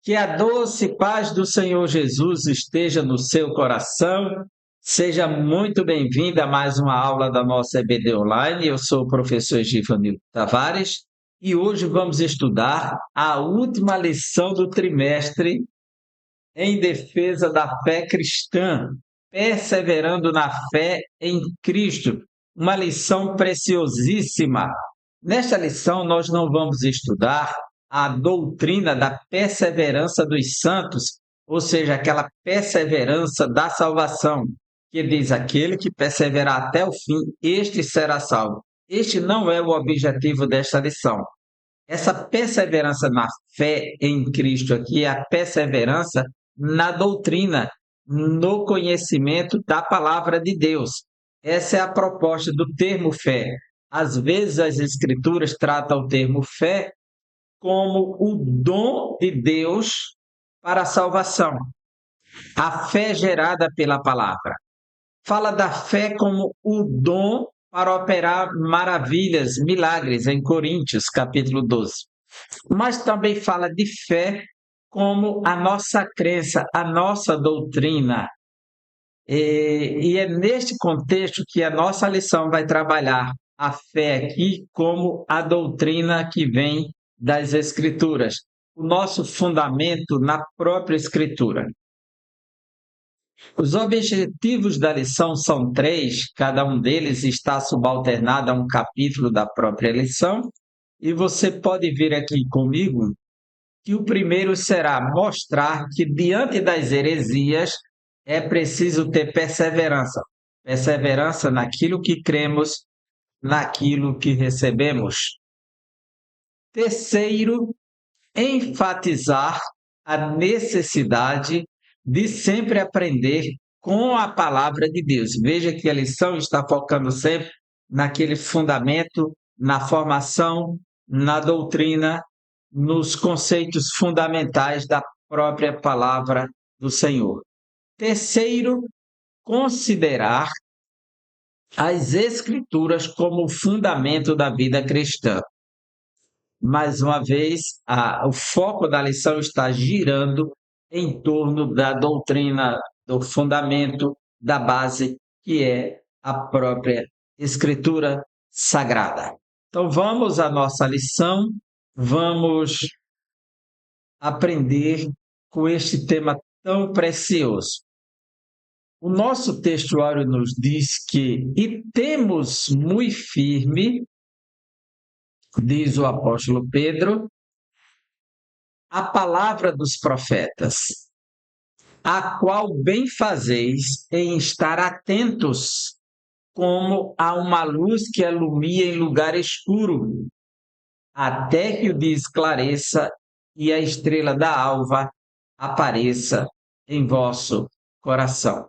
Que a doce paz do Senhor Jesus esteja no seu coração. Seja muito bem-vinda a mais uma aula da nossa EBD Online. Eu sou o professor Givanildo Tavares e hoje vamos estudar a última lição do trimestre em defesa da fé cristã, perseverando na fé em Cristo. Uma lição preciosíssima. Nesta lição, nós não vamos estudar a doutrina da perseverança dos santos, ou seja, aquela perseverança da salvação, que diz: aquele que perseverar até o fim, este será salvo. Este não é o objetivo desta lição. Essa perseverança na fé em Cristo aqui é a perseverança na doutrina, no conhecimento da palavra de Deus. Essa é a proposta do termo fé. Às vezes as escrituras tratam o termo fé como o dom de Deus para a salvação. A fé gerada pela palavra. Fala da fé como o dom para operar maravilhas, milagres, em Coríntios, capítulo 12. Mas também fala de fé como a nossa crença, a nossa doutrina. E é neste contexto que a nossa lição vai trabalhar a fé aqui como a doutrina que vem das Escrituras, o nosso fundamento na própria Escritura. Os objetivos da lição são 3, cada um deles está subalternado a um capítulo da própria lição, e você pode ver aqui comigo que o primeiro será mostrar que diante das heresias é preciso ter perseverança. Perseverança naquilo que cremos, naquilo que recebemos. Terceiro, enfatizar a necessidade de sempre aprender com a palavra de Deus. Veja que a lição está focando sempre naquele fundamento, na formação, na doutrina, nos conceitos fundamentais da própria palavra do Senhor. Terceiro, considerar as Escrituras como o fundamento da vida cristã. Mais uma vez, o foco da lição está girando em torno da doutrina, do fundamento, da base, que é a própria Escritura Sagrada. Então, vamos à nossa lição, vamos aprender com este tema tão precioso. O nosso textuário nos diz que, e temos muito firme, diz o apóstolo Pedro, a palavra dos profetas, a qual bem fazeis em estar atentos, como a uma luz que alumia em lugar escuro, até que o dia esclareça e a estrela da alva apareça em vosso coração.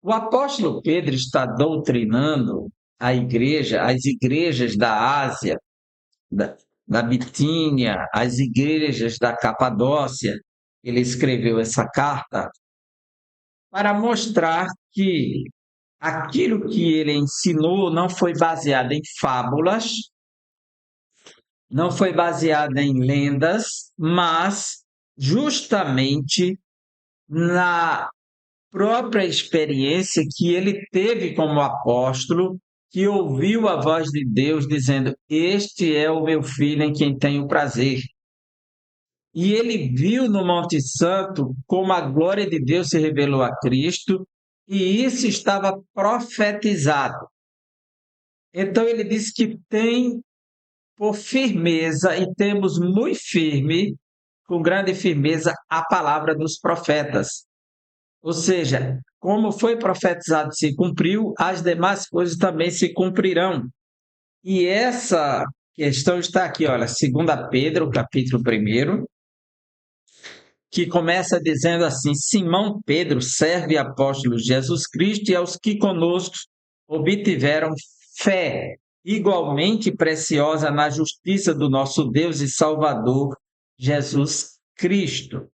O apóstolo Pedro está doutrinando a igreja, as igrejas da Ásia, da Bitínia, as igrejas da Capadócia. Ele escreveu essa carta para mostrar que aquilo que ele ensinou não foi baseado em fábulas, não foi baseado em lendas, mas justamente na própria experiência que ele teve como apóstolo, que ouviu a voz de Deus dizendo: este é o meu filho em quem tenho prazer. E ele viu no Monte Santo como a glória de Deus se revelou a Cristo, e isso estava profetizado. Então ele disse que tem por firmeza, e temos muito firme, com grande firmeza, a palavra dos profetas. Ou seja, como foi profetizado se cumpriu, as demais coisas também se cumprirão. E essa questão está aqui, olha, 2 Pedro, capítulo 1, que começa dizendo assim: Simão Pedro, servo e apóstolo de Jesus Cristo, e aos que conosco obtiveram fé igualmente preciosa na justiça do nosso Deus e Salvador Jesus Cristo.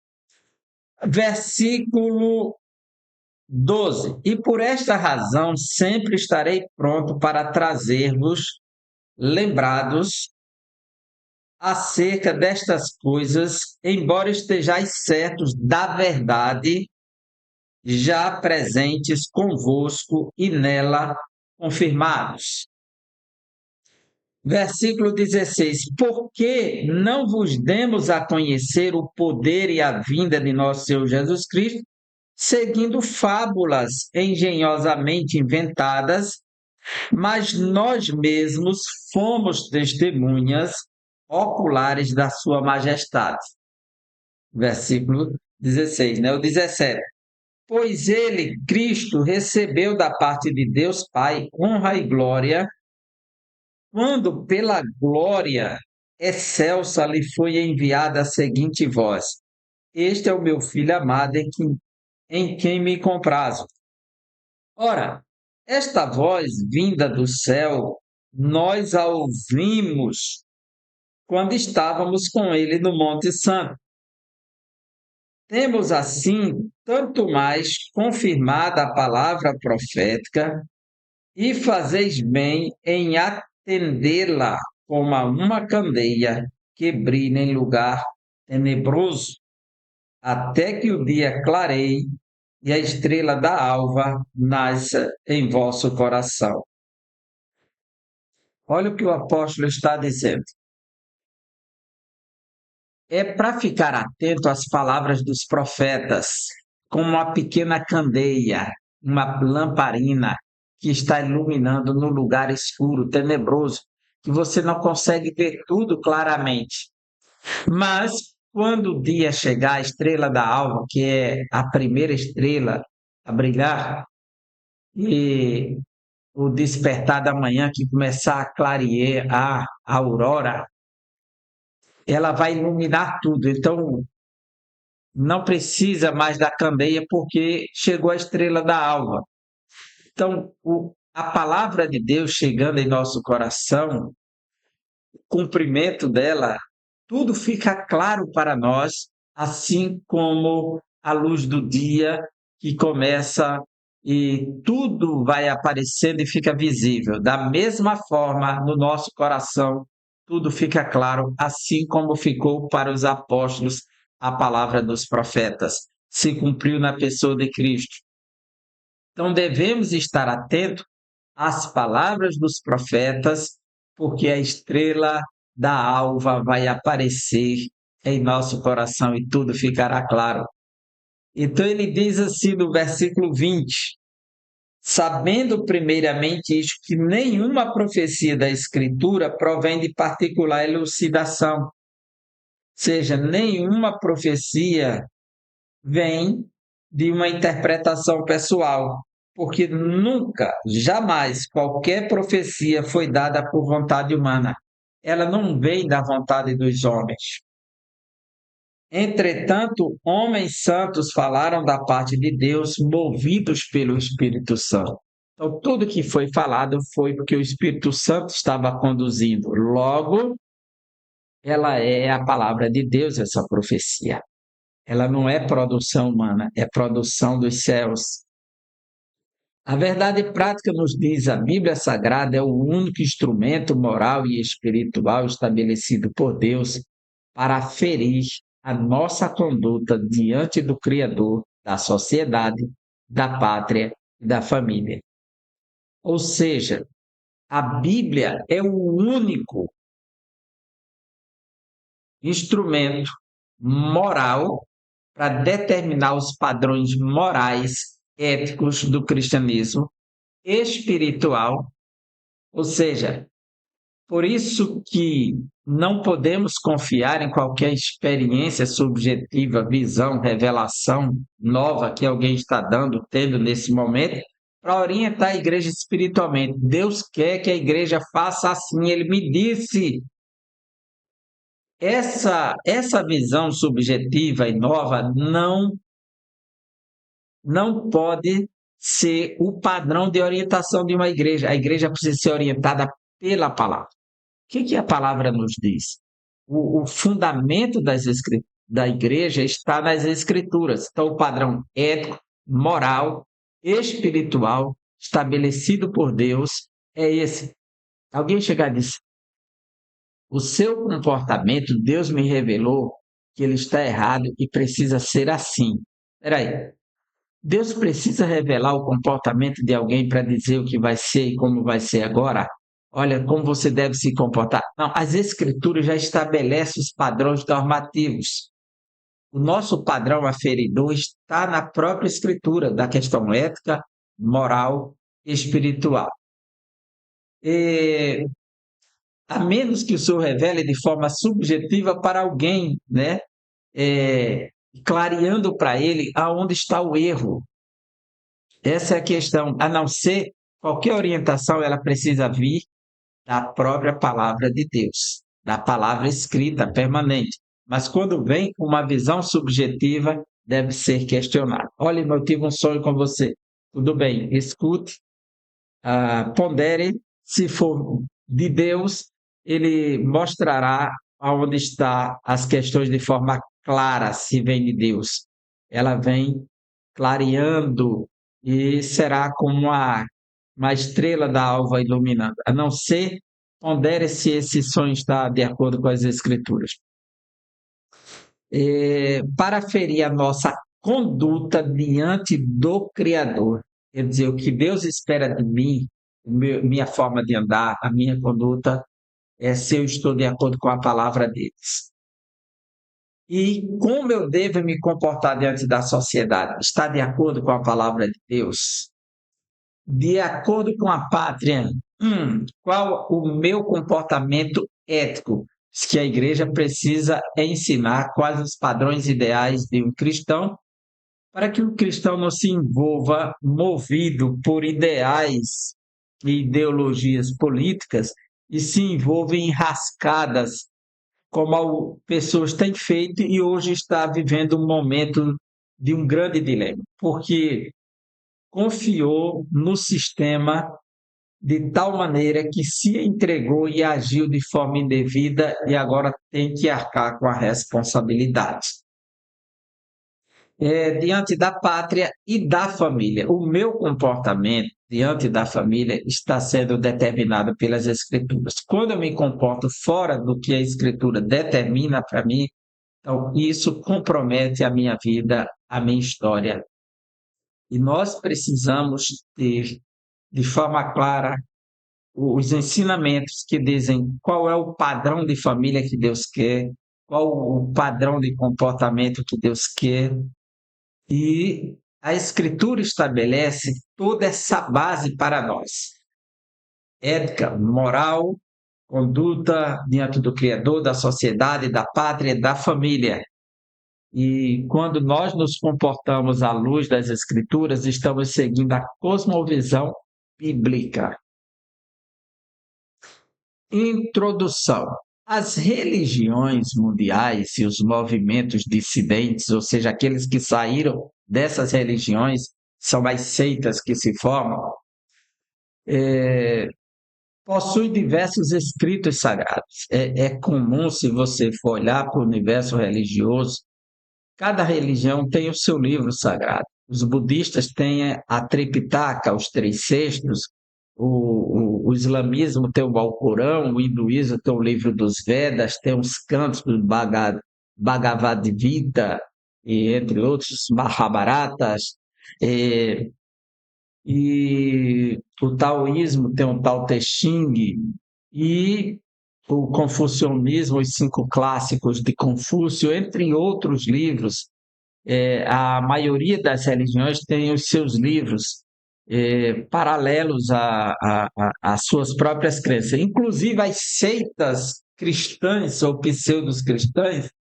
Versículo 12. E por esta razão sempre estarei pronto para trazer-vos lembrados acerca destas coisas, embora estejais certos da verdade, já presentes convosco e nela confirmados. Versículo 16: porque não vos demos a conhecer o poder e a vinda de nosso Senhor Jesus Cristo, seguindo fábulas engenhosamente inventadas, mas nós mesmos fomos testemunhas oculares da sua majestade. Versículo 16, né? O 17. Pois ele, Cristo, recebeu da parte de Deus Pai honra e glória, quando pela glória excelsa lhe foi enviada a seguinte voz: este é o meu filho amado em quem me comprazo. Ora, esta voz vinda do céu, nós a ouvimos quando estávamos com ele no Monte Santo. Temos assim tanto mais confirmada a palavra profética, e fazeis bem em atendê-la como a uma candeia que brilha em lugar tenebroso, até que o dia clareie e a estrela da alva nasça em vosso coração. Olha o que o apóstolo está dizendo. É para ficar atento às palavras dos profetas, como uma pequena candeia, uma lamparina que está iluminando no lugar escuro, tenebroso, que você não consegue ver tudo claramente. Mas quando o dia chegar, a estrela da alva, que é a primeira estrela a brilhar, e o despertar da manhã que começar a clarear a aurora, ela vai iluminar tudo. Então, não precisa mais da candeia porque chegou a estrela da alva. Então, a palavra de Deus chegando em nosso coração, o cumprimento dela, tudo fica claro para nós, assim como a luz do dia que começa e tudo vai aparecendo e fica visível. Da mesma forma, no nosso coração, tudo fica claro, assim como ficou para os apóstolos a palavra dos profetas. Se cumpriu na pessoa de Cristo. Então, devemos estar atentos às palavras dos profetas, porque a estrela da alva vai aparecer em nosso coração e tudo ficará claro. Então, ele diz assim no versículo 20: sabendo primeiramente isto, que nenhuma profecia da Escritura provém de particular elucidação, ou seja, nenhuma profecia vem de uma interpretação pessoal, porque nunca, jamais, qualquer profecia foi dada por vontade humana. Ela não vem da vontade dos homens. Entretanto, homens santos falaram da parte de Deus, movidos pelo Espírito Santo. Então, tudo que foi falado foi porque o Espírito Santo estava conduzindo. Logo, ela é a palavra de Deus, essa profecia. Ela não é produção humana, é produção dos céus. A verdade prática nos diz: a Bíblia Sagrada é o único instrumento moral e espiritual estabelecido por Deus para aferir a nossa conduta diante do Criador, da sociedade, da pátria e da família. Ou seja, a Bíblia é o único instrumento moral para determinar os padrões morais, éticos do cristianismo, espiritual, ou seja, por isso que não podemos confiar em qualquer experiência subjetiva, visão, revelação nova que alguém está tendo nesse momento, para orientar a igreja espiritualmente. Deus quer que a igreja faça assim. Ele me disse. Essa visão subjetiva e nova não pode ser o padrão de orientação de uma igreja. A igreja precisa ser orientada pela palavra. O que a palavra nos diz? O fundamento da igreja está nas escrituras. Então, o padrão ético, moral, espiritual, estabelecido por Deus, é esse. Alguém chegar e dizer: o seu comportamento, Deus me revelou que ele está errado e precisa ser assim. Espera aí. Deus precisa revelar o comportamento de alguém para dizer o que vai ser e como vai ser agora? Olha, como você deve se comportar. Não, as Escrituras já estabelecem os padrões normativos. O nosso padrão aferidor está na própria Escritura, da questão ética, moral e espiritual. E, a menos que o Senhor revele de forma subjetiva para alguém, né? Clareando para ele aonde está o erro. Essa é a questão. A não ser, qualquer orientação, ela precisa vir da própria palavra de Deus, da palavra escrita permanente. Mas quando vem uma visão subjetiva, deve ser questionada. Olha, eu tive um sonho com você. Tudo bem, escute, pondere, se for de Deus, ele mostrará aonde está as questões de forma clara, se vem de Deus. Ela vem clareando e será como uma estrela da alva iluminando. A não ser, pondere se esse sonho está de acordo com as Escrituras. Para aferir a nossa conduta diante do Criador. Quer dizer, o que Deus espera de mim, minha forma de andar, a minha conduta, é se eu estou de acordo com a palavra deles. E como eu devo me comportar diante da sociedade? Está de acordo com a palavra de Deus? De acordo com a pátria, qual o meu comportamento ético? Que a igreja precisa ensinar quais os padrões ideais de um cristão, para que o cristão não se envolva movido por ideais e ideologias políticas e se envolva em rascadas, como pessoas têm feito e hoje está vivendo um momento de um grande dilema, porque confiou no sistema de tal maneira que se entregou e agiu de forma indevida e agora tem que arcar com a responsabilidade. Diante da pátria e da família. O meu comportamento diante da família está sendo determinado pelas Escrituras. Quando eu me comporto fora do que a Escritura determina para mim, então isso compromete a minha vida, a minha história. E nós precisamos ter, de forma clara, os ensinamentos que dizem qual é o padrão de família que Deus quer, qual o padrão de comportamento que Deus quer. E a Escritura estabelece toda essa base para nós. Ética, moral, conduta diante do Criador, da sociedade, da pátria, da família. E quando nós nos comportamos à luz das Escrituras, estamos seguindo a cosmovisão bíblica. Introdução. As religiões mundiais e os movimentos dissidentes, ou seja, aqueles que saíram dessas religiões, são as seitas que se formam, possuem diversos escritos sagrados. É comum, se você for olhar para o universo religioso, cada religião tem o seu livro sagrado. Os budistas têm a Tripitaka, os três cestos, o islamismo tem o Alcorão, o hinduísmo tem o livro dos Vedas, tem os cantos do Bhagavad Gita, e entre outros, Mahabharatas, e o taoísmo tem o Tao Te Ching, e o confucionismo, os cinco clássicos de Confúcio, entre outros livros. A maioria das religiões tem os seus livros paralelos às suas próprias crenças. Inclusive, as seitas cristãs ou pseudo-cristãs,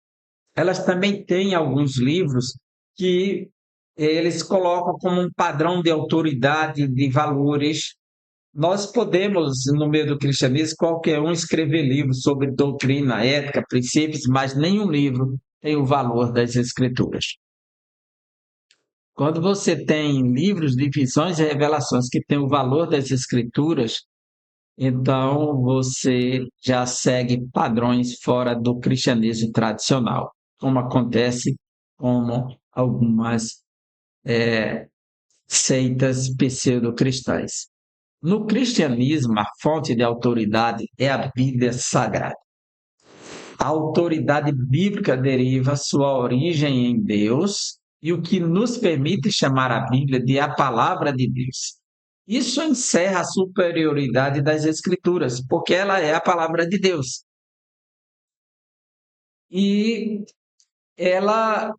elas também têm alguns livros que eles colocam como um padrão de autoridade, de valores. Nós podemos, no meio do cristianismo, qualquer um escrever livros sobre doutrina, ética, princípios, mas nenhum livro tem o valor das Escrituras. Quando você tem livros de visões e revelações que têm o valor das Escrituras, então você já segue padrões fora do cristianismo tradicional, como acontece com algumas seitas pseudo-cristãs. No cristianismo, a fonte de autoridade é a Bíblia Sagrada. A autoridade bíblica deriva sua origem em Deus e o que nos permite chamar a Bíblia de a palavra de Deus. Isso encerra a superioridade das Escrituras, porque ela é a palavra de Deus. E ela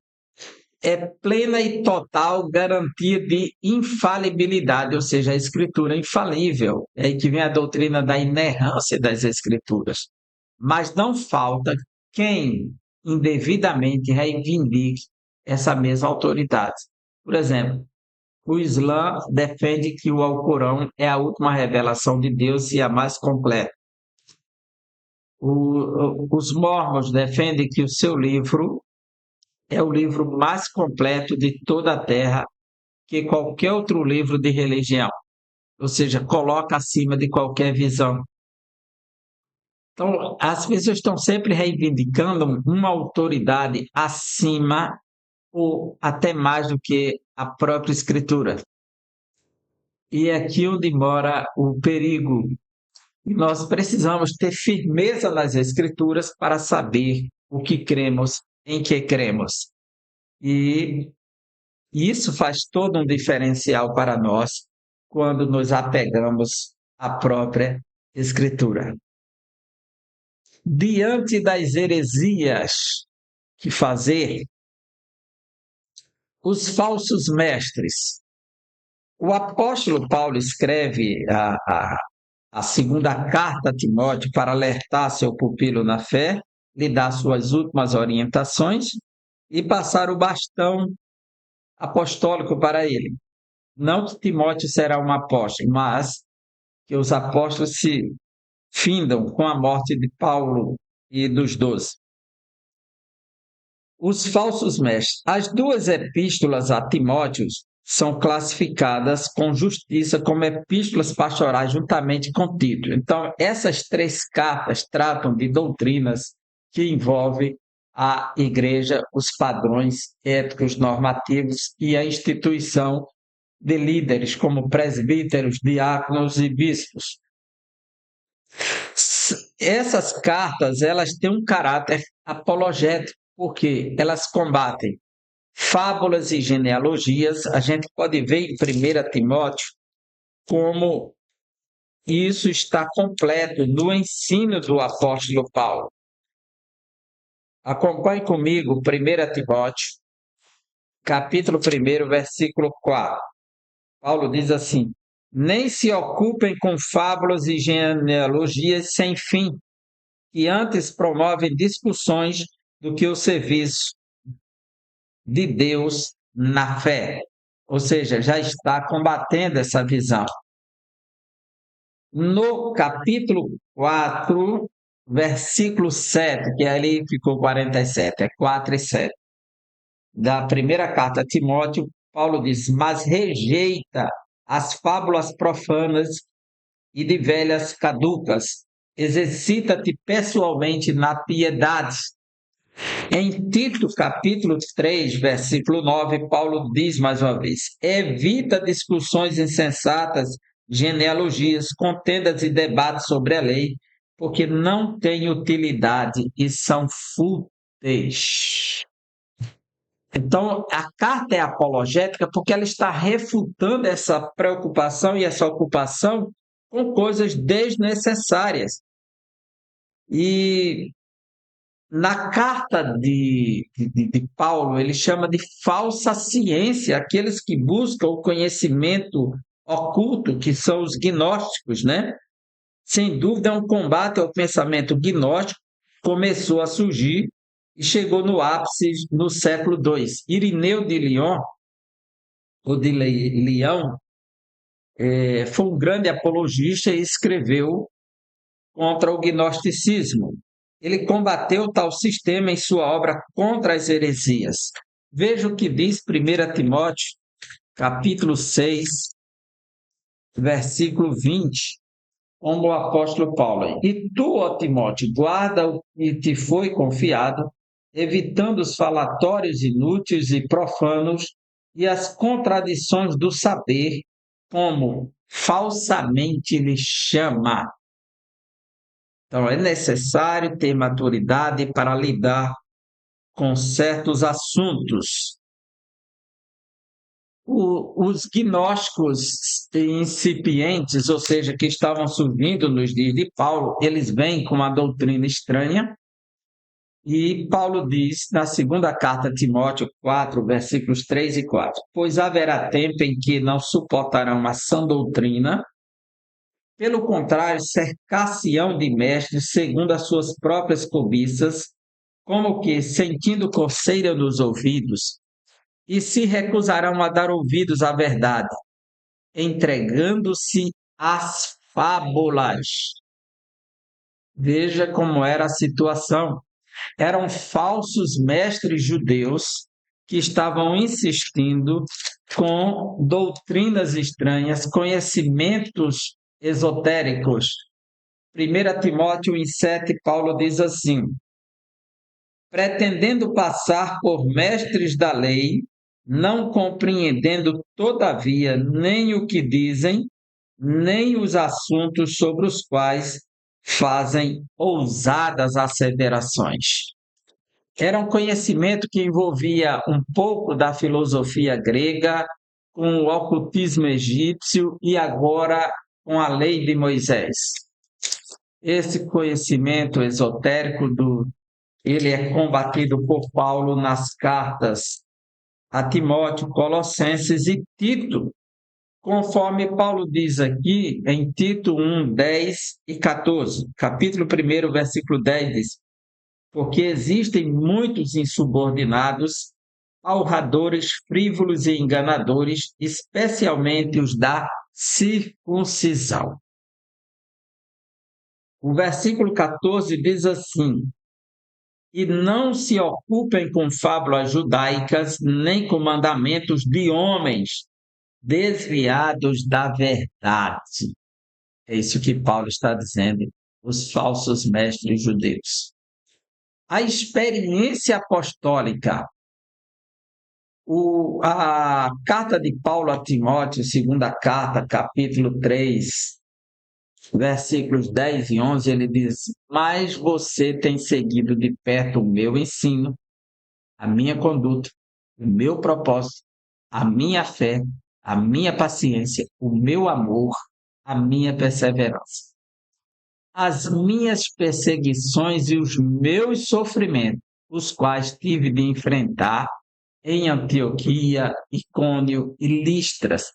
é plena e total garantia de infalibilidade, ou seja, a Escritura é infalível. É aí que vem a doutrina da inerrância das Escrituras. Mas não falta quem indevidamente reivindique essa mesma autoridade. Por exemplo, o Islã defende que o Alcorão é a última revelação de Deus e a mais completa. Os mormons defendem que o seu livro é o livro mais completo de toda a Terra que qualquer outro livro de religião, ou seja, coloca acima de qualquer visão. Então, as pessoas estão sempre reivindicando uma autoridade acima ou até mais do que a própria Escritura. E é aqui onde mora o perigo. Nós precisamos ter firmeza nas Escrituras para saber o que cremos, em que cremos. E isso faz todo um diferencial para nós quando nos apegamos à própria Escritura. Diante das heresias que fazer, os falsos mestres. O apóstolo Paulo escreve a segunda carta a Timóteo para alertar seu pupilo na fé, lhe dar suas últimas orientações e passar o bastão apostólico para ele. Não que Timóteo será um apóstolo, mas que os apóstolos se findam com a morte de Paulo e dos 12. Os falsos mestres. As duas epístolas a Timóteo são classificadas com justiça como epístolas pastorais juntamente com Tito. Então, essas três cartas tratam de doutrinas que envolvem a igreja, os padrões éticos normativos e a instituição de líderes como presbíteros, diáconos e bispos. Essas cartas, elas têm um caráter apologético, porque elas combatem fábulas e genealogias. A gente pode ver em 1 Timóteo como isso está completo no ensino do apóstolo Paulo. Acompanhe comigo 1 Timóteo, capítulo 1, versículo 4. Paulo diz assim: nem se ocupem com fábulas e genealogias sem fim, que antes promovem discussões do que o serviço de Deus na fé. Ou seja, já está combatendo essa visão. No capítulo 4, versículo 7, que ali ficou 47, é 4 e 7, da primeira carta a Timóteo, Paulo diz: mas rejeita as fábulas profanas e de velhas caducas, exercita-te pessoalmente na piedade. Em Tito, capítulo 3, versículo 9, Paulo diz mais uma vez: evita discussões insensatas, genealogias, contendas e debates sobre a lei, porque não têm utilidade e são fúteis. Então, a carta é apologética porque ela está refutando essa preocupação e essa ocupação com coisas desnecessárias. E na carta de Paulo, ele chama de falsa ciência aqueles que buscam o conhecimento oculto, que são os gnósticos, né? Sem dúvida, um combate ao pensamento gnóstico começou a surgir e chegou no ápice no século II. Irineu de Lyon, ou de Leão, foi um grande apologista e escreveu contra o gnosticismo. Ele combateu tal sistema em sua obra Contra as Heresias. Veja o que diz 1 Timóteo, capítulo 6, versículo 20, como o apóstolo Paulo. E tu, ó Timóteo, guarda o que te foi confiado, evitando os falatórios inúteis e profanos e as contradições do saber, como falsamente lhe chama. Então, é necessário ter maturidade para lidar com certos assuntos. Os gnósticos incipientes, ou seja, que estavam surgindo nos dias de Paulo, eles vêm com uma doutrina estranha, e Paulo diz na segunda carta a Timóteo 4, versículos 3 e 4: pois haverá tempo em que não suportarão a sã doutrina, pelo contrário, cercar-se-ão de mestres segundo as suas próprias cobiças, como que sentindo coceira nos ouvidos, e se recusarão a dar ouvidos à verdade, entregando-se às fábulas. Veja como era a situação. Eram falsos mestres judeus que estavam insistindo com doutrinas estranhas, conhecimentos esotéricos. 1 Timóteo 1,7, Paulo diz assim: pretendendo passar por mestres da lei, não compreendendo, todavia, nem o que dizem, nem os assuntos sobre os quais fazem ousadas asseverações. Era um conhecimento que envolvia um pouco da filosofia grega, com o ocultismo egípcio e agora com a lei de Moisés. Esse conhecimento esotérico ele é combatido por Paulo nas cartas a Timóteo, Colossenses e Tito, conforme Paulo diz aqui em Tito 1, 10 e 14. Capítulo 1, versículo 10 diz: porque existem muitos insubordinados, honradores, frívolos e enganadores, especialmente os da circuncisão. O versículo 14 diz assim: e não se ocupem com fábulas judaicas, nem com mandamentos de homens desviados da verdade. É isso que Paulo está dizendo, os falsos mestres judeus. A experiência apostólica. A carta de Paulo a Timóteo, segunda carta, capítulo 3, versículos 10 e 11, ele diz: mas você tem seguido de perto o meu ensino, a minha conduta, o meu propósito, a minha fé, a minha paciência, o meu amor, a minha perseverança. As minhas perseguições e os meus sofrimentos, os quais tive de enfrentar em Antioquia, Icônio e Listras.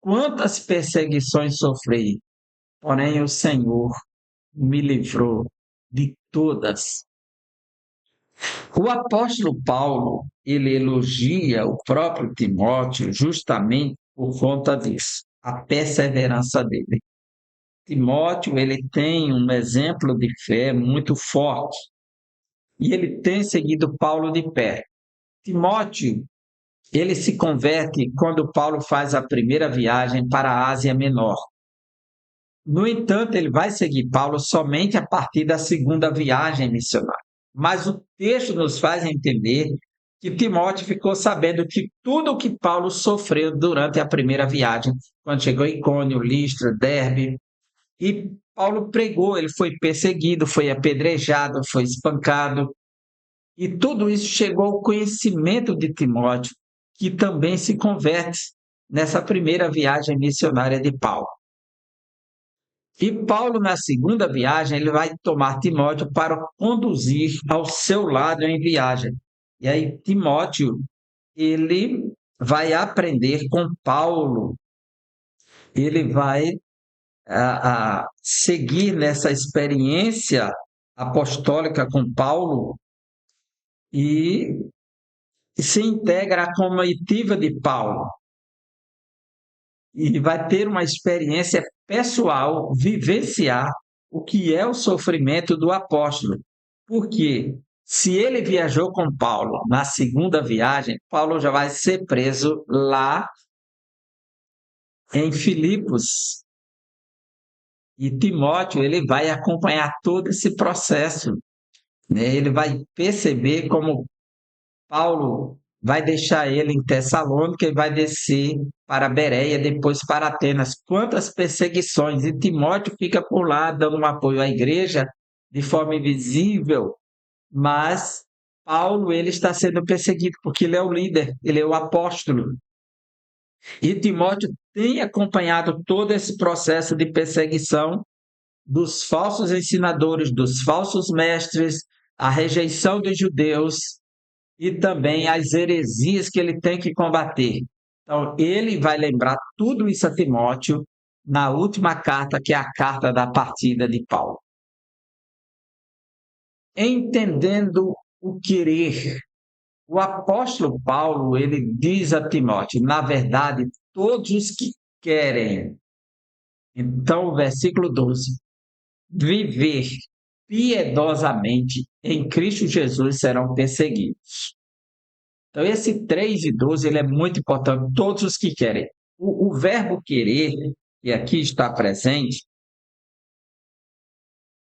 Quantas perseguições sofri, porém o Senhor me livrou de todas. O apóstolo Paulo, ele elogia o próprio Timóteo justamente por conta disso, a perseverança dele. Timóteo, ele tem um exemplo de fé muito forte e ele tem seguido Paulo de perto. Timóteo, ele se converte quando Paulo faz a primeira viagem para a Ásia Menor. No entanto, ele vai seguir Paulo somente a partir da segunda viagem missionária. Mas o texto nos faz entender que Timóteo ficou sabendo de tudo o que Paulo sofreu durante a primeira viagem, quando chegou em Icônio, Listra, Derbe. E Paulo pregou, ele foi perseguido, foi apedrejado, foi espancado. E tudo isso chegou ao conhecimento de Timóteo, que também se converte nessa primeira viagem missionária de Paulo. E Paulo, na segunda viagem, ele vai tomar Timóteo para conduzir ao seu lado em viagem. E aí Timóteo, ele vai aprender com Paulo, ele vai seguir nessa experiência apostólica com Paulo e se integra à comitiva de Paulo. E vai ter uma experiência pessoal, vivenciar o que é o sofrimento do apóstolo. Porque se ele viajou com Paulo na segunda viagem, Paulo já vai ser preso lá em Filipos. E Timóteo, ele vai acompanhar todo esse processo, né? Ele vai perceber como Paulo vai deixar ele em Tessalônica e vai descer para Bereia, depois para Atenas. Quantas perseguições! E Timóteo fica por lá dando um apoio à igreja de forma invisível, mas Paulo ele está sendo perseguido porque ele é o líder, ele é o apóstolo. E Timóteo tem acompanhado todo esse processo de perseguição dos falsos ensinadores, dos falsos mestres, a rejeição dos judeus e também as heresias que ele tem que combater. Então, ele vai lembrar tudo isso a Timóteo na última carta, que é a carta da partida de Paulo. Entendendo o querer, o apóstolo Paulo, ele diz a Timóteo, na verdade, todos os que querem. Então, o versículo 12, viver piedosamente em Cristo Jesus serão perseguidos. Então, esse 3 e 12 ele é muito importante, todos os que querem. O verbo querer, que aqui está presente,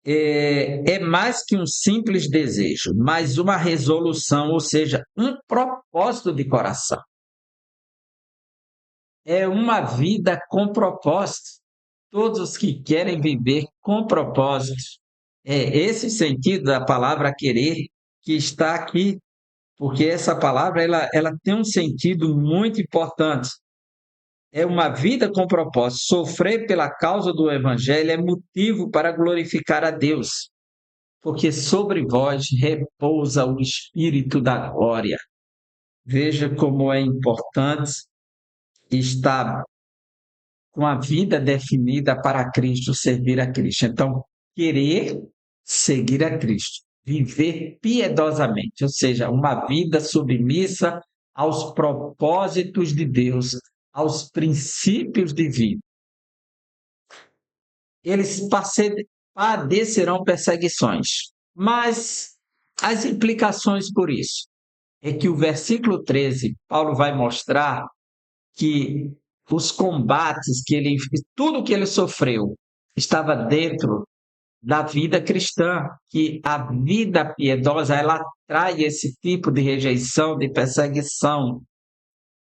é mais que um simples desejo, mas uma resolução, ou seja, um propósito de coração. É uma vida com propósito. Todos os que querem viver com propósito. É esse sentido da palavra querer que está aqui, porque essa palavra ela tem um sentido muito importante. É uma vida com propósito. Sofrer pela causa do Evangelho é motivo para glorificar a Deus, porque sobre vós repousa o Espírito da glória. Veja como é importante estar com a vida definida para Cristo, servir a Cristo. Então, querer seguir a Cristo, viver piedosamente, ou seja, uma vida submissa aos propósitos de Deus, aos princípios de vida. Eles padecerão perseguições, mas as implicações por isso é que o versículo 13, Paulo vai mostrar que os combates que ele, tudo que ele sofreu, estava dentro da vida cristã, que a vida piedosa ela atrai esse tipo de rejeição, de perseguição.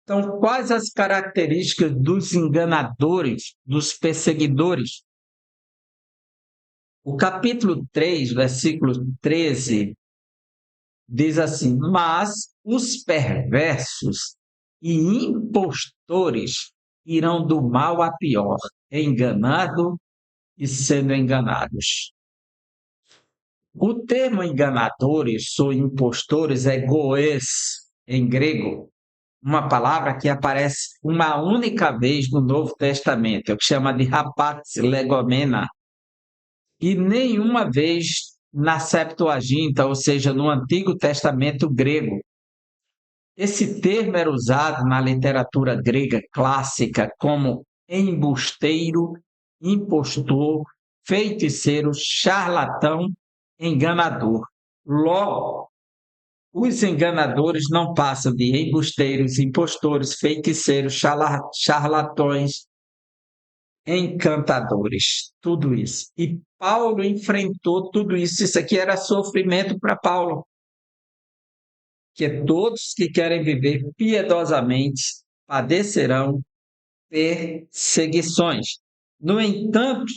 Então, quais as características dos enganadores, dos perseguidores? O capítulo 3, versículo 13, diz assim: mas os perversos e impostores irão do mal a pior, enganado e sendo enganados. O termo enganadores ou impostores é goes, em grego, uma palavra que aparece uma única vez no Novo Testamento, é o que chama de rapax legomena, e nenhuma vez na Septuaginta, ou seja, no Antigo Testamento grego. Esse termo era usado na literatura grega clássica como embusteiro, impostor, feiticeiro, charlatão, enganador. Logo, os enganadores não passam de embusteiros, impostores, feiticeiros, charlatões, encantadores, tudo isso. E Paulo enfrentou tudo isso. Isso aqui era sofrimento para Paulo. Que todos que querem viver piedosamente padecerão perseguições. No entanto,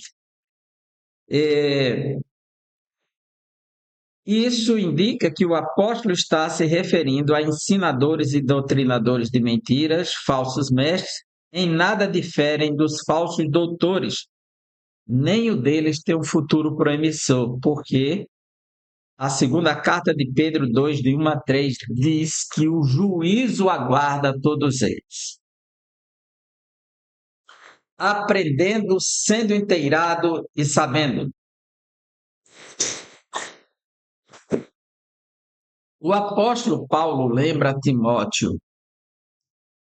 isso indica que o apóstolo está se referindo a ensinadores e doutrinadores de mentiras, falsos mestres, em nada diferem dos falsos doutores. Nem o deles tem um futuro promissor, porque a segunda carta de Pedro 2, de 1 a 3, diz que o juízo aguarda todos eles. Aprendendo, sendo inteirado e sabendo. O apóstolo Paulo lembra a Timóteo,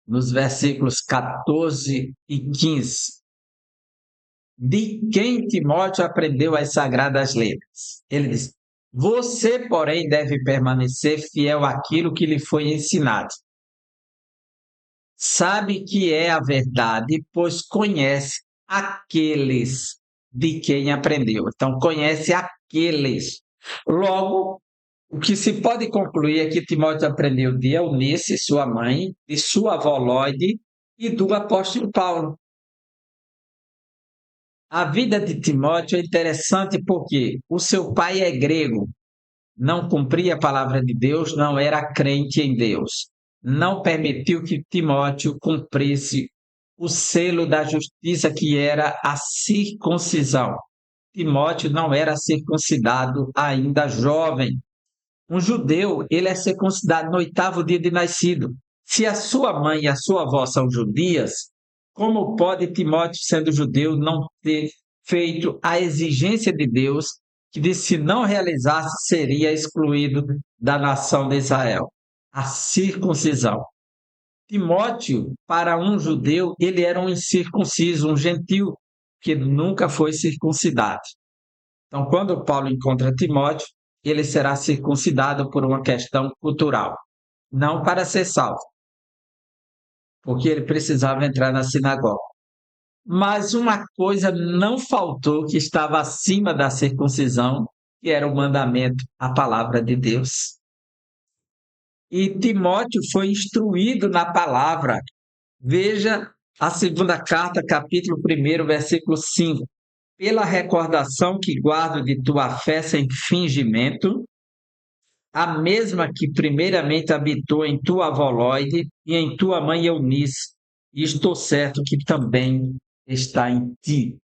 nos versículos 14 e 15, de quem Timóteo aprendeu as sagradas letras. Ele diz: você, porém, deve permanecer fiel àquilo que lhe foi ensinado. Sabe que é a verdade, pois conhece aqueles de quem aprendeu. Então, conhece aqueles. Logo, o que se pode concluir é que Timóteo aprendeu de Eunice, sua mãe, de sua avó Lóide e do apóstolo Paulo. A vida de Timóteo é interessante porque o seu pai é grego, não cumpria a palavra de Deus, não era crente em Deus. Não permitiu que Timóteo cumprisse o selo da justiça, que era a circuncisão. Timóteo não era circuncidado ainda jovem. Um judeu, ele é circuncidado no 8º dia de nascido. Se a sua mãe e a sua avó são judias, como pode Timóteo, sendo judeu, não ter feito a exigência de Deus, que disse se não realizasse, seria excluído da nação de Israel? A circuncisão. Timóteo, para um judeu, ele era um incircunciso, um gentio, que nunca foi circuncidado. Então, quando Paulo encontra Timóteo, ele será circuncidado por uma questão cultural, não para ser salvo, porque ele precisava entrar na sinagoga. Mas uma coisa não faltou que estava acima da circuncisão, que era o mandamento, a palavra de Deus. E Timóteo foi instruído na palavra. Veja a segunda carta, capítulo 1, versículo 5. Pela recordação que guardo de tua fé sem fingimento, a mesma que primeiramente habitou em tua avó Lóide e em tua mãe Eunice, e estou certo que também está em ti.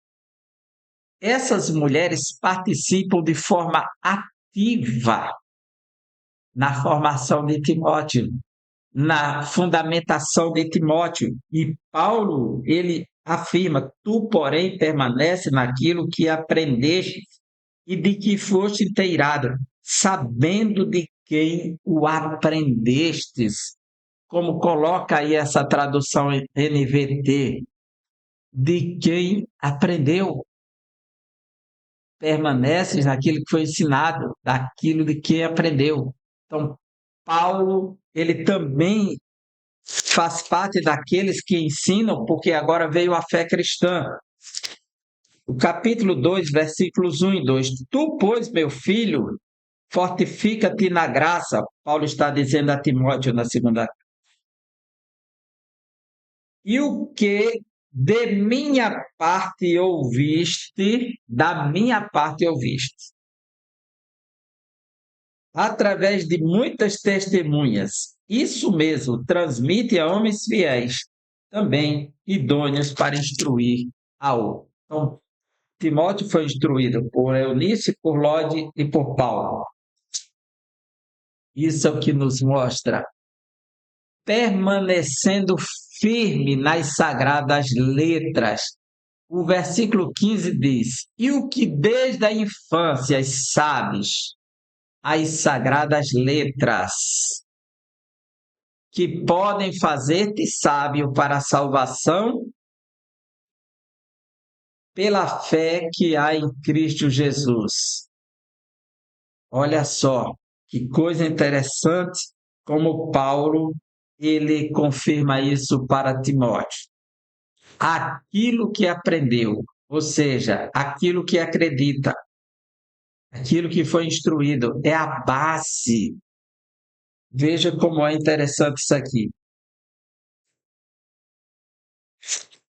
Essas mulheres participam de forma ativa na formação de Timóteo, na fundamentação de Timóteo. E Paulo, ele afirma: tu, porém, permanece naquilo que aprendeste e de que foste inteirado, sabendo de quem o aprendestes. Como coloca aí essa tradução NVT, de quem aprendeu. Permaneces naquilo que foi ensinado, daquilo de quem aprendeu. Então, Paulo, ele também faz parte daqueles que ensinam, porque agora veio a fé cristã. O capítulo 2, versículos 1 e 2. Tu, pois, meu filho, fortifica-te na graça, Paulo está dizendo a Timóteo na segunda. E o que de minha parte ouviste, da minha parte ouviste. Através de muitas testemunhas. Isso mesmo, transmite a homens fiéis, também idôneos para instruir a outro. Então, Timóteo foi instruído por Eunice, por Lóide e por Paulo. Isso é o que nos mostra permanecendo firme nas sagradas letras. O versículo 15 diz: e o que desde a infância sabes, as sagradas letras, que podem fazer-te sábio para a salvação pela fé que há em Cristo Jesus. Olha só, que coisa interessante como Paulo ele confirma isso para Timóteo. Aquilo que aprendeu, ou seja, aquilo que acredita, aquilo que foi instruído, é a base. Veja como é interessante isso aqui.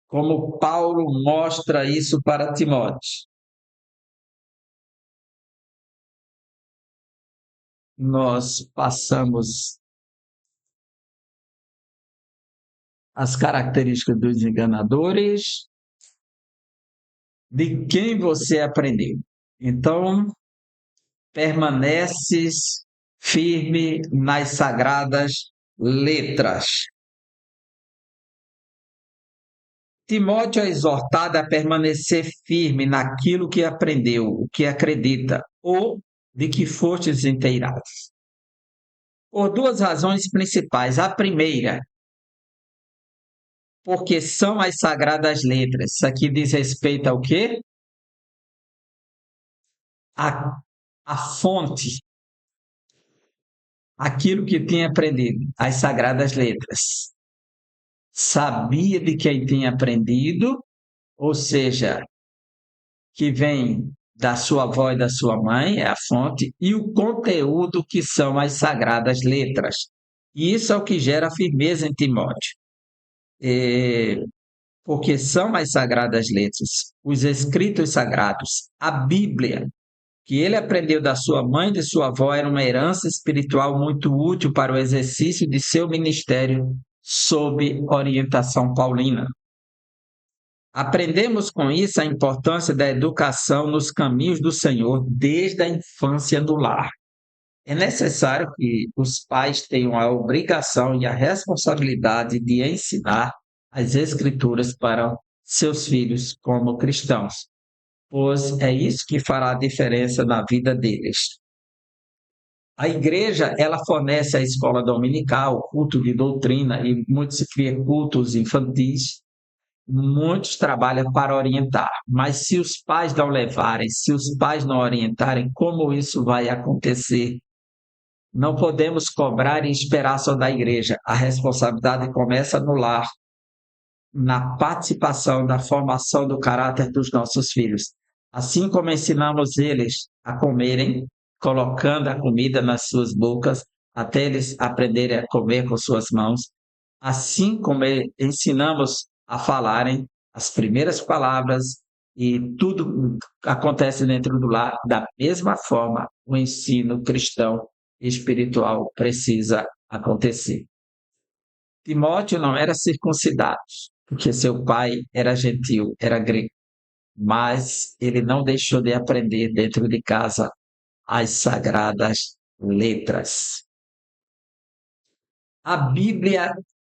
Como Paulo mostra isso para Timóteo. Nós passamos as características dos enganadores, de quem você aprendeu. Então, permaneces firme nas sagradas letras. Timóteo é exortado a permanecer firme naquilo que aprendeu, o que acredita, ou de que fostes inteirados. Por duas razões principais. A primeira, porque são as sagradas letras. Isso aqui diz respeito ao quê? A fonte, aquilo que tinha aprendido, as sagradas letras. Sabia de quem tinha aprendido, ou seja, que vem da sua avó e da sua mãe, é a fonte, e o conteúdo que são as sagradas letras. E isso é o que gera firmeza em Timóteo. porque são as sagradas letras, os escritos sagrados, a Bíblia, que ele aprendeu da sua mãe e de sua avó, era uma herança espiritual muito útil para o exercício de seu ministério sob orientação paulina. Aprendemos com isso a importância da educação nos caminhos do Senhor desde a infância no lar. É necessário que os pais tenham a obrigação e a responsabilidade de ensinar as Escrituras para seus filhos como cristãos, pois é isso que fará a diferença na vida deles. A igreja, ela fornece a escola dominical, culto de doutrina e muitos se criam cultos infantis. Muitos trabalham para orientar, mas se os pais não levarem, se os pais não orientarem, como isso vai acontecer? Não podemos cobrar e esperar só da igreja. A responsabilidade começa no lar, na participação da formação do caráter dos nossos filhos. Assim como ensinamos eles a comerem, colocando a comida nas suas bocas, até eles aprenderem a comer com suas mãos, assim como ensinamos a falarem as primeiras palavras e tudo acontece dentro do lar, da mesma forma, o ensino cristão espiritual precisa acontecer. Timóteo não era circuncidado, porque seu pai era gentil, era grego, mas ele não deixou de aprender dentro de casa as sagradas letras. A Bíblia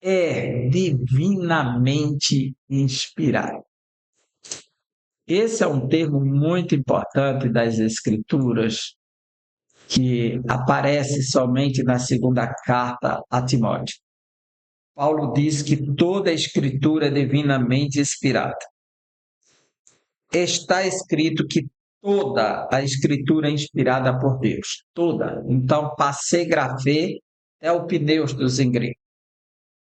é divinamente inspirada. Esse é um termo muito importante das Escrituras, que aparece somente na segunda carta a Timóteo. Paulo diz que toda a Escritura é divinamente inspirada. Está escrito que toda a Escritura é inspirada por Deus. Toda. Então, passegrafê é o pneustos em grego.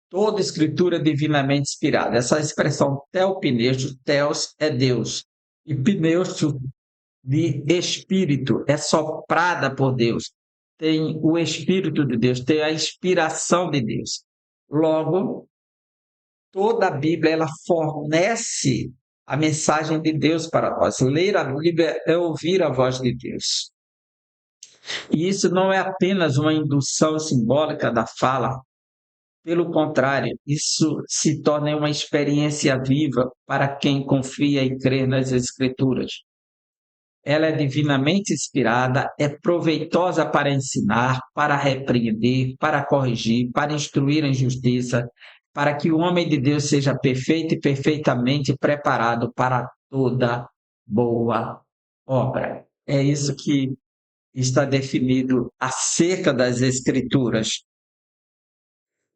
Toda Escritura é divinamente inspirada. Essa expressão teopneustos, teos é Deus. E pneustos de espírito, é soprada por Deus. Tem o Espírito de Deus, tem a inspiração de Deus. Logo, toda a Bíblia ela fornece a mensagem de Deus para nós. Ler a Bíblia é ouvir a voz de Deus. E isso não é apenas uma indução simbólica da fala. Pelo contrário, isso se torna uma experiência viva para quem confia e crê nas Escrituras. Ela é divinamente inspirada, é proveitosa para ensinar, para repreender, para corrigir, para instruir em justiça, para que o homem de Deus seja perfeito e perfeitamente preparado para toda boa obra. É isso que está definido acerca das Escrituras.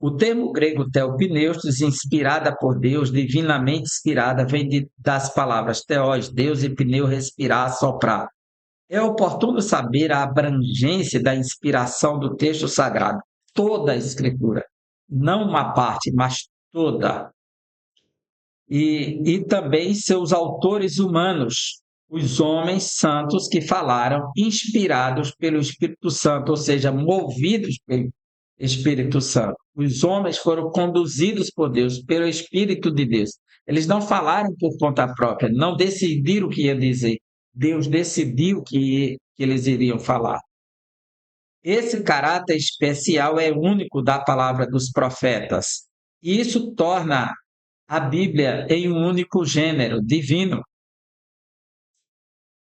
O termo grego teopneustos, inspirada por Deus, divinamente inspirada, vem das palavras teós, Deus, e pneu, respirar, soprar. É oportuno saber a abrangência da inspiração do texto sagrado, toda a Escritura, não uma parte, mas toda. E também seus autores humanos, os homens santos que falaram, inspirados pelo Espírito Santo, ou seja, movidos pelo Espírito Santo. Os homens foram conduzidos por Deus, pelo Espírito de Deus. Eles não falaram por conta própria, não decidiram o que ia dizer. Deus decidiu que eles iriam falar. Esse caráter especial é único da palavra dos profetas. E isso torna a Bíblia em um único gênero, divino.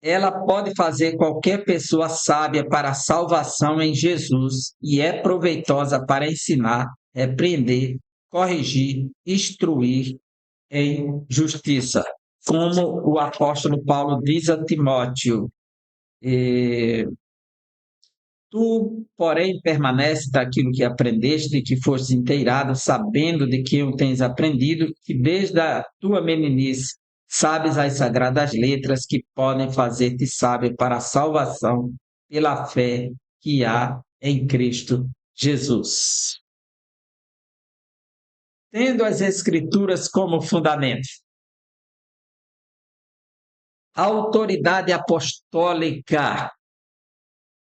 Ela pode fazer qualquer pessoa sábia para a salvação em Jesus e é proveitosa para ensinar, repreender, corrigir, instruir em justiça. Como o apóstolo Paulo diz a Timóteo, tu, porém, permanece daquilo que aprendeste e que foste inteirado, sabendo de que o tens aprendido, que desde a tua meninice sabes as sagradas letras que podem fazer-te sábio para a salvação pela fé que há em Cristo Jesus. Tendo as Escrituras como fundamento, a autoridade apostólica,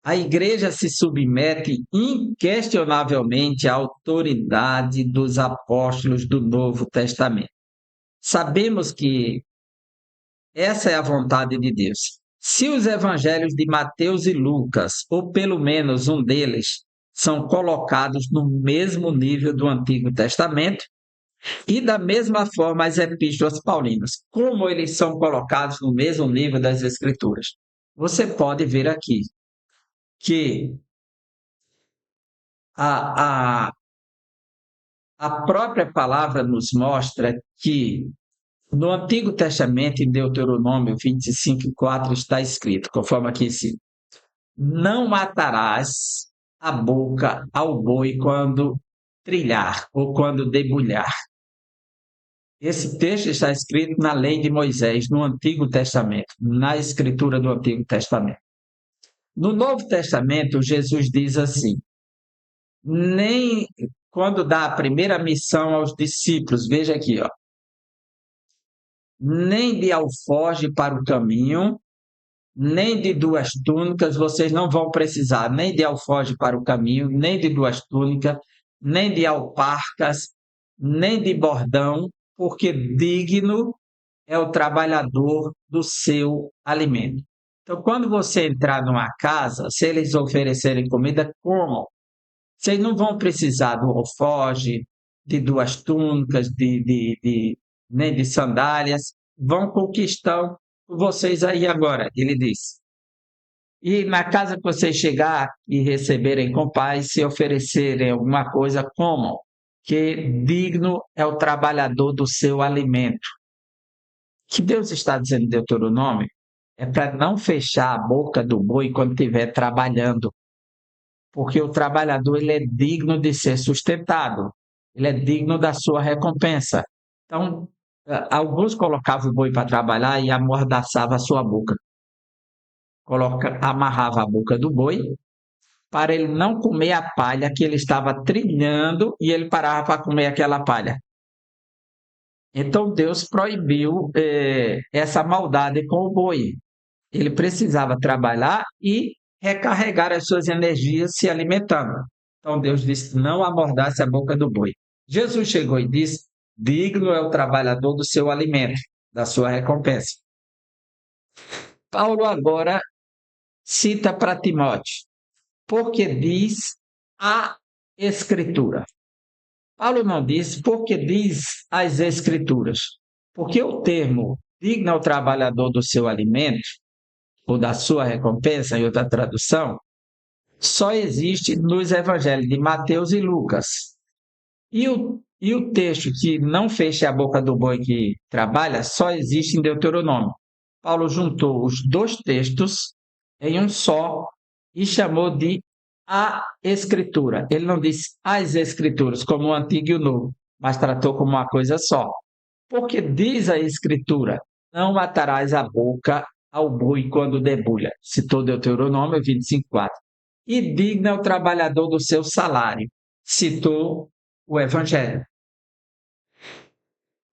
a igreja se submete inquestionavelmente à autoridade dos apóstolos do Novo Testamento. sabemos que essa é a vontade de Deus. Se os evangelhos de Mateus e Lucas, ou pelo menos um deles, são colocados no mesmo nível do Antigo Testamento, e da mesma forma as epístolas paulinas, como eles são colocados no mesmo nível das Escrituras. Você pode ver aqui que a, a, a própria palavra nos mostra que no Antigo Testamento, em Deuteronômio 25:4, está escrito, conforme aqui cito: não matarás a boca ao boi quando trilhar ou quando debulhar. Esse texto está escrito na lei de Moisés, no Antigo Testamento, na escritura do Antigo Testamento. No Novo Testamento, Jesus diz assim: nem quando dá a primeira missão aos discípulos, veja aqui, ó, nem de alforje para o caminho, nem de duas túnicas, vocês não vão precisar nem de alforje para o caminho, nem de duas túnicas, nem de alparcas, nem de bordão, porque digno é o trabalhador do seu alimento. Então, quando você entrar numa casa, se eles oferecerem comida, comam. Vocês não vão precisar do alforje, de duas túnicas, nem de sandálias. Vão conquistar vocês aí agora, ele disse. E na casa que vocês chegar e receberem com paz, se oferecerem alguma coisa, comam, que digno é o trabalhador do seu alimento. O que Deus está dizendo em Deuteronômio é para não fechar a boca do boi quando estiver trabalhando, porque o trabalhador ele é digno de ser sustentado, ele é digno da sua recompensa. Então, alguns colocavam o boi para trabalhar e amordaçavam a sua boca. Amarrava a boca do boi para ele não comer a palha que ele estava trilhando e ele parava para comer aquela palha. Então Deus proibiu essa maldade com o boi. Ele precisava trabalhar e recarregar as suas energias se alimentando. Então Deus disse: não amordace a boca do boi. Jesus chegou e disse: digno é o trabalhador do seu alimento, da sua recompensa. Paulo agora cita para Timóteo, porque diz a Escritura. Paulo não diz porque diz as Escrituras, porque o termo digno ao trabalhador do seu alimento, ou da sua recompensa, em outra tradução, só existe nos evangelhos de Mateus e Lucas. E o texto que não fecha a boca do boi que trabalha só existe em Deuteronômio. Paulo juntou os dois textos em um só e chamou de a Escritura. Ele não disse as Escrituras, como o Antigo e o Novo, mas tratou como uma coisa só. Porque diz a Escritura: não matarás a boca ao boi quando debulha. Citou Deuteronômio 25:4. E digno é o trabalhador do seu salário. Citou o Evangelho.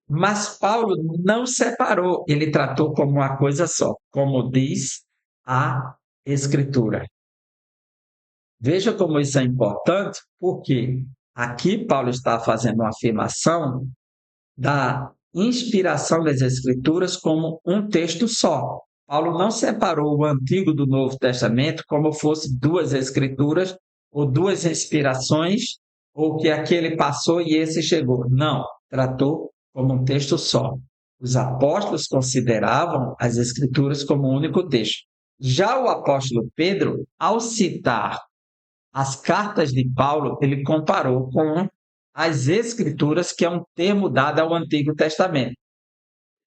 Mas Paulo não separou, ele tratou como uma coisa só, como diz a Escritura. Veja como isso é importante, porque aqui Paulo está fazendo uma afirmação da inspiração das Escrituras como um texto só. Paulo não separou o Antigo do Novo Testamento como fosse duas Escrituras ou duas inspirações, ou que aquele passou e esse chegou. Não, tratou como um texto só. Os apóstolos consideravam as Escrituras como um único texto. Já o apóstolo Pedro, ao citar as cartas de Paulo, ele comparou com as Escrituras, que é um termo dado ao Antigo Testamento.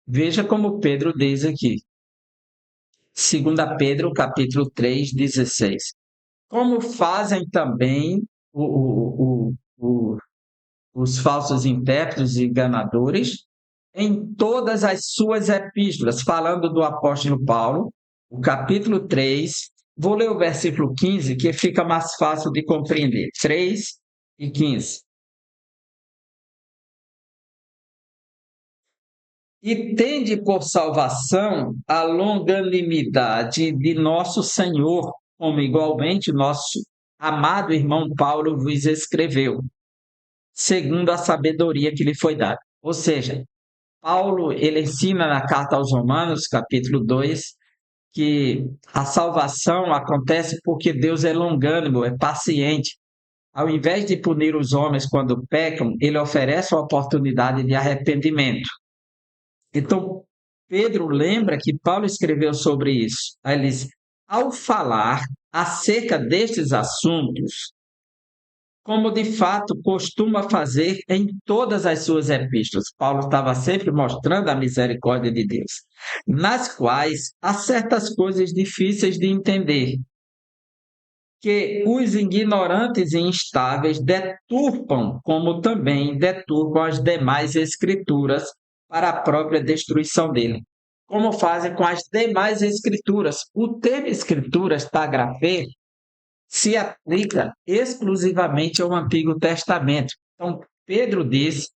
Veja como Pedro diz aqui. 2 Pedro, capítulo 3, 16. Como fazem também os falsos intérpretes e enganadores em todas as suas epístolas, falando do apóstolo Paulo, o capítulo 3, vou ler o versículo 15, que fica mais fácil de compreender. 3 e 15. E tende por salvação a longanimidade de nosso Senhor, como igualmente nosso amado irmão Paulo vos escreveu, segundo a sabedoria que lhe foi dada. Ou seja, Paulo, ele ensina na carta aos Romanos, capítulo 2, que a salvação acontece porque Deus é longânimo, é paciente. Ao invés de punir os homens quando pecam, ele oferece a oportunidade de arrependimento. Então, Pedro lembra que Paulo escreveu sobre isso. Aí ele diz, ao falar acerca destes assuntos, como de fato costuma fazer em todas as suas epístolas. Paulo estava sempre mostrando a misericórdia de Deus, nas quais há certas coisas difíceis de entender, que os ignorantes e instáveis deturpam, como também deturpam as demais escrituras para a própria destruição dele. Como fazem com as demais escrituras. O termo escrituras, tagrafê, se aplica exclusivamente ao Antigo Testamento. Então, Pedro diz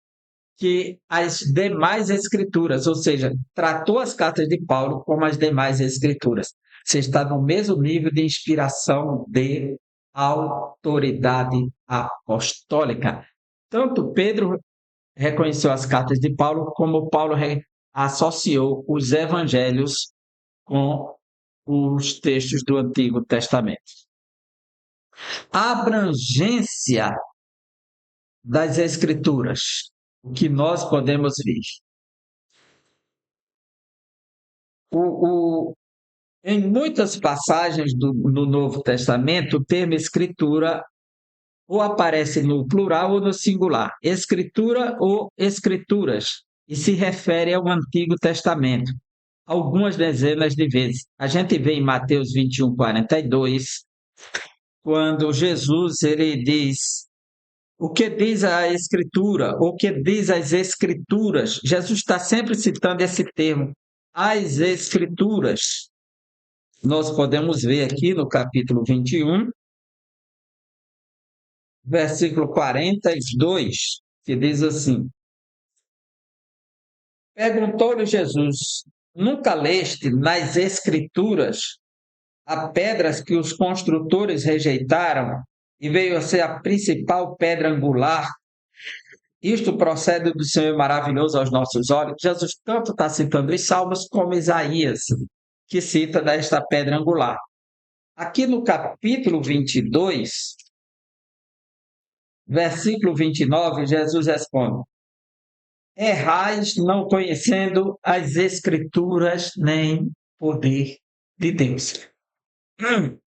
que as demais escrituras, ou seja, tratou as cartas de Paulo como as demais escrituras. Você está no mesmo nível de inspiração de autoridade apostólica. Tanto Pedro reconheceu as cartas de Paulo, como Paulo associou os evangelhos com os textos do Antigo Testamento. A abrangência das Escrituras, o que nós podemos ver. Em muitas passagens no Novo Testamento, o termo Escritura ou aparece no plural ou no singular, Escritura ou Escrituras, e se refere ao Antigo Testamento, algumas dezenas de vezes. A gente vê em Mateus 21, 42, quando Jesus ele diz o que diz a Escritura, o que diz as Escrituras. Jesus está sempre citando esse termo, as Escrituras. Nós podemos ver aqui no capítulo 21, versículo 42, que diz assim: perguntou-lhe Jesus, nunca leste nas Escrituras a pedras que os construtores rejeitaram e veio a ser a principal pedra angular? Isto procede do Senhor maravilhoso aos nossos olhos. Jesus tanto está citando os Salmos como Isaías, que cita desta pedra angular. Aqui no capítulo 22, versículo 29, Jesus responde: errais não conhecendo as Escrituras nem poder de Deus.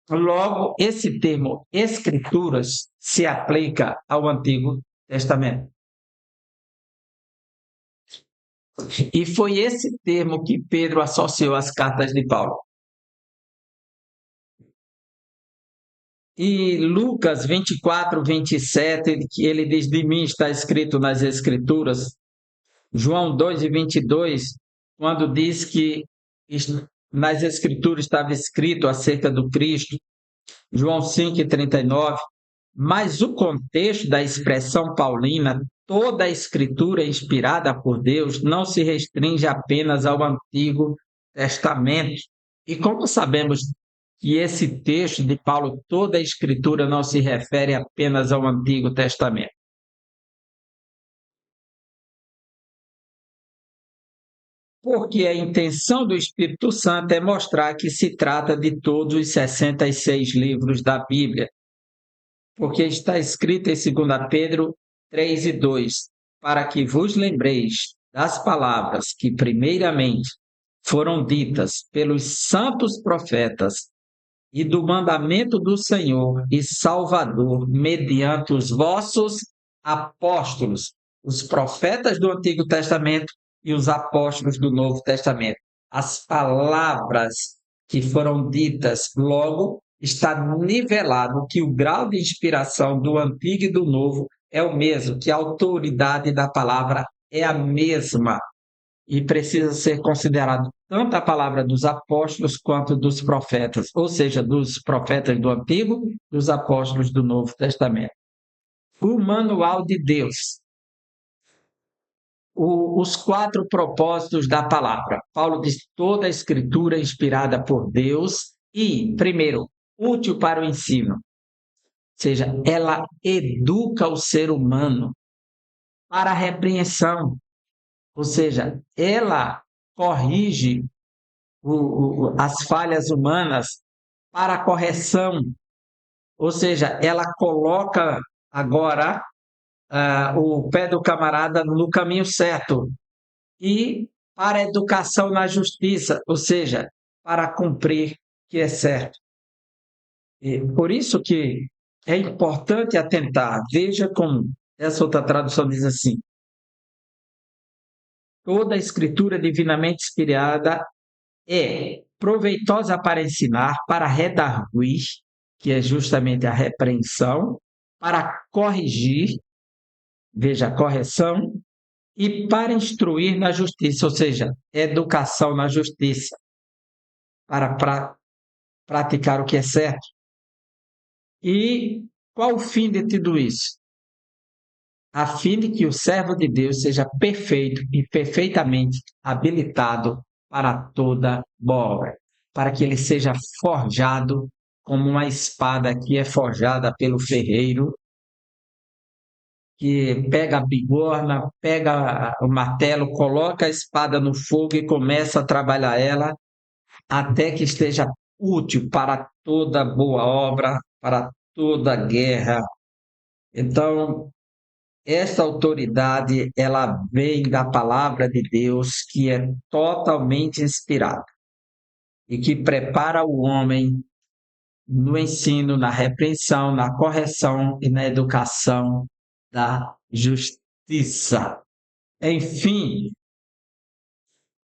Logo, esse termo Escrituras se aplica ao Antigo Testamento. E foi esse termo que Pedro associou às cartas de Paulo. E Lucas 24, 27, que ele diz, de mim está escrito nas Escrituras. João 2 e 22, quando diz que nas Escrituras estava escrito acerca do Cristo. João 5 e 39. Mas o contexto da expressão paulina, toda a Escritura inspirada por Deus, não se restringe apenas ao Antigo Testamento. E como sabemos que esse texto de Paulo, toda a Escritura, não se refere apenas ao Antigo Testamento? Porque a intenção do Espírito Santo é mostrar que se trata de todos os 66 livros da Bíblia. Porque está escrito em 2 Pedro 3 e 2, para que vos lembreis das palavras que primeiramente foram ditas pelos santos profetas e do mandamento do Senhor e Salvador mediante os vossos apóstolos, os profetas do Antigo Testamento e os apóstolos do Novo Testamento. As palavras que foram ditas logo está nivelado que o grau de inspiração do Antigo e do Novo é o mesmo, que a autoridade da palavra é a mesma e precisa ser considerado tanto a palavra dos apóstolos quanto dos profetas, ou seja, dos profetas do Antigo e dos apóstolos do Novo Testamento. O manual de Deus. Os 4 propósitos da palavra. Paulo diz toda a escritura inspirada por Deus e, primeiro, útil para o ensino. Ou seja, ela educa o ser humano para a repreensão, ou seja, ela corrige as falhas humanas para a correção, ou seja, ela coloca agora o pé do camarada no caminho certo e para a educação na justiça, ou seja, para cumprir o que é certo. E por isso que é importante atentar. Veja como essa outra tradução diz assim: toda a escritura divinamente inspirada é proveitosa para ensinar, para redarguir, que é justamente a repreensão, para corrigir, veja, a correção, e para instruir na justiça, ou seja, educação na justiça, para praticar o que é certo. E qual o fim de tudo isso? A fim de que o servo de Deus seja perfeito e perfeitamente habilitado para toda boa obra, para que ele seja forjado como uma espada que é forjada pelo ferreiro, que pega a bigorna, pega o martelo, coloca a espada no fogo e começa a trabalhar ela até que esteja útil para toda boa obra, para toda guerra. Então, essa autoridade, ela vem da palavra de Deus, que é totalmente inspirada e que prepara o homem no ensino, na repreensão, na correção e na educação da justiça. Enfim,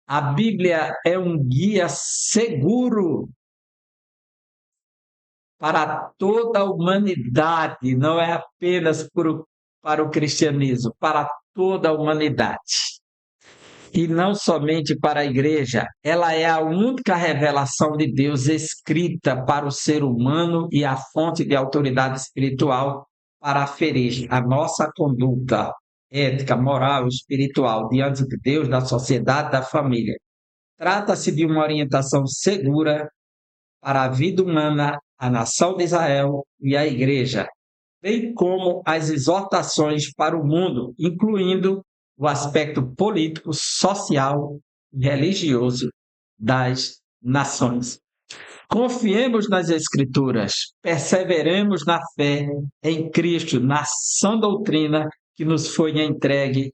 a Bíblia é um guia seguro para toda a humanidade, não é apenas para o cristianismo, para toda a humanidade. E não somente para a igreja, ela é a única revelação de Deus escrita para o ser humano e a fonte de autoridade espiritual para aferir a nossa conduta ética, moral e espiritual diante de Deus, da sociedade, da família. Trata-se de uma orientação segura para a vida humana, a nação de Israel e a igreja, bem como as exortações para o mundo, incluindo o aspecto político, social e religioso das nações. Confiemos nas Escrituras, perseveremos na fé em Cristo, na sã doutrina que nos foi entregue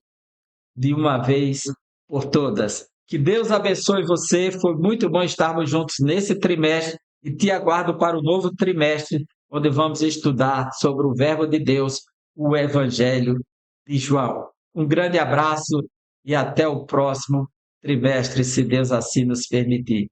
de uma vez por todas. Que Deus abençoe você, foi muito bom estarmos juntos nesse trimestre e te aguardo para o novo trimestre, onde vamos estudar sobre o Verbo de Deus, o Evangelho de João. Um grande abraço e até o próximo trimestre, se Deus assim nos permitir.